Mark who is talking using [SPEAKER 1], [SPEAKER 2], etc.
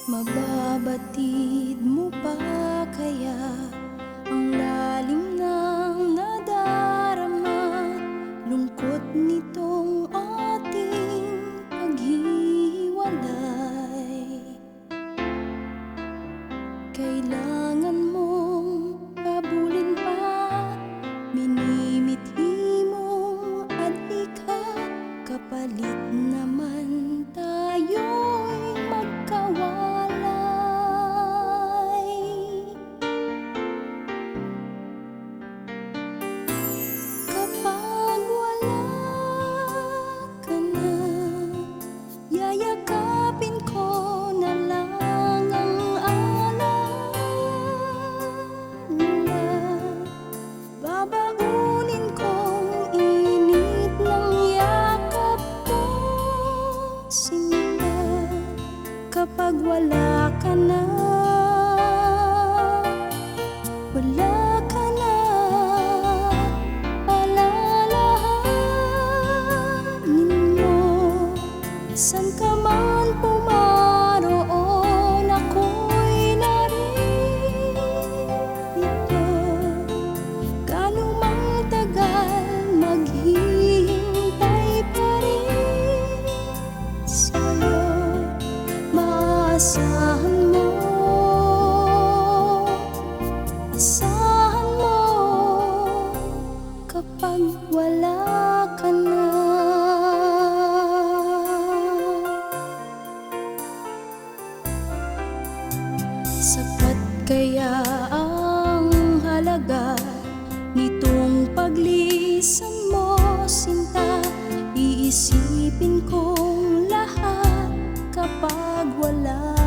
[SPEAKER 1] Mababatid mo pa kaya ang lalim ng nadarama, lungkot nitong ating paghiwalay? Kailangan mong habulin pa, minimithi mong adhika, kapalit naman tayo'y magkawalay. Kapag wala ka na, yayakapin ko na lang ang alaala. Babaunin kong init ng yakap ko, sinta, kapag wala ka na. Wala ka na, alalahanin mo, san ka man pumaroon, ako'y narito. Gaano mang tagal, maghihintay pa rin sa'yo. Maasahan mo, asahan mo, kapag wala ka na. Sapat kaya ang halaga nitong paglisan mo, sinta? Iisipin kong lahat kapag wala